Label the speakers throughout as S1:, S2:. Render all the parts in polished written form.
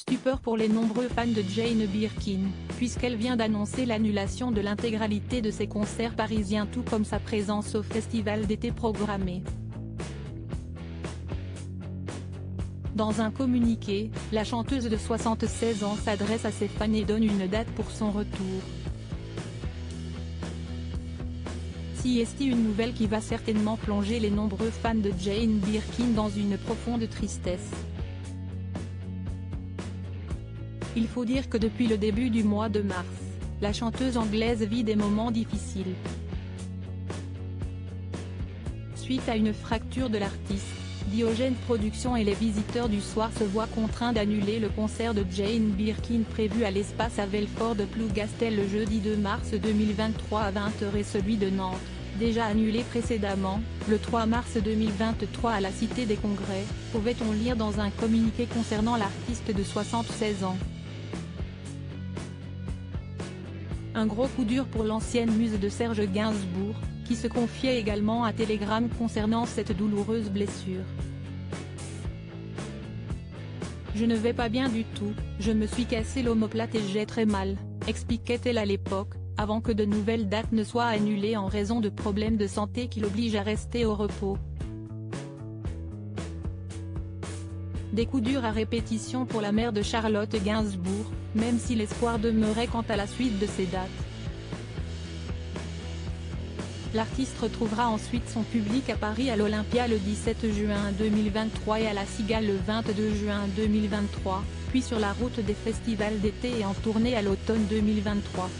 S1: Stupeur pour les nombreux fans de Jane Birkin, puisqu'elle vient d'annoncer l'annulation de l'intégralité de ses concerts parisiens tout comme sa présence au festival d'été programmé. Dans un communiqué, la chanteuse de 76 ans s'adresse à ses fans et donne une date pour son retour. Si est une nouvelle qui va certainement plonger les nombreux fans de Jane Birkin dans une profonde tristesse. Il faut dire que depuis le début du mois de mars, la chanteuse anglaise vit des moments difficiles. Suite à une fracture de l'artiste, Diogène Productions et les visiteurs du soir se voient contraints d'annuler le concert de Jane Birkin prévu à l'espace à Belfort de Plougastel le jeudi 2 mars 2023 à 20h et celui de Nantes, déjà annulé précédemment, le 3 mars 2023 à la Cité des Congrès, pouvait-on lire dans un communiqué concernant l'artiste de 76 ans. Un gros coup dur pour l'ancienne muse de Serge Gainsbourg, qui se confiait également à Telegram concernant cette douloureuse blessure. Je ne vais pas bien du tout, je me suis cassé l'omoplate et j'ai très mal, expliquait-elle à l'époque, avant que de nouvelles dates ne soient annulées en raison de problèmes de santé qui l'obligent à rester au repos. Des coups durs à répétition pour la mère de Charlotte Gainsbourg, même si l'espoir demeurait quant à la suite de ces dates. L'artiste retrouvera ensuite son public à Paris à l'Olympia le 17 juin 2023 et à la Cigale le 22 juin 2023, puis sur la route des festivals d'été et en tournée à l'automne 2023.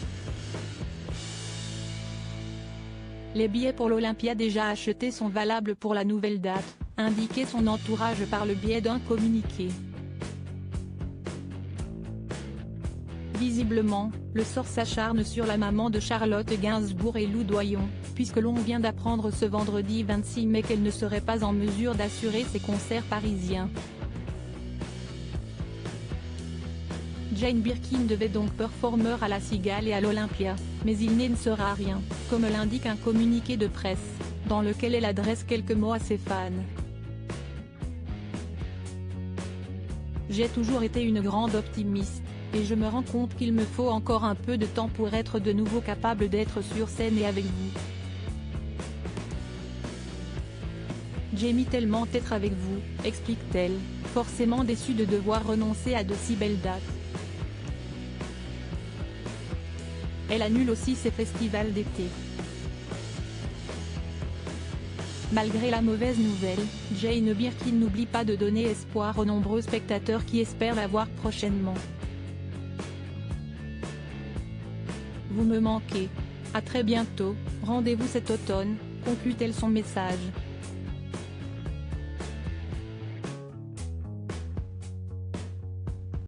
S1: Les billets pour l'Olympia déjà achetés sont valables pour la nouvelle date, indiquait son entourage par le biais d'un communiqué. Visiblement, le sort s'acharne sur la maman de Charlotte Gainsbourg et Lou Doyon, puisque l'on vient d'apprendre ce vendredi 26 mai qu'elle ne serait pas en mesure d'assurer ses concerts parisiens. Jane Birkin devait donc performer à la Cigale et à l'Olympia, mais il ne sera rien, comme l'indique un communiqué de presse, dans lequel elle adresse quelques mots à ses fans. J'ai toujours été une grande optimiste, et je me rends compte qu'il me faut encore un peu de temps pour être de nouveau capable d'être sur scène et avec vous. J'aime tellement être avec vous, explique-t-elle, forcément déçue de devoir renoncer à de si belles dates. Elle annule aussi ses festivals d'été. Malgré la mauvaise nouvelle, Jane Birkin n'oublie pas de donner espoir aux nombreux spectateurs qui espèrent la voir prochainement. Vous me manquez. À très bientôt, rendez-vous cet automne, conclut-elle son message.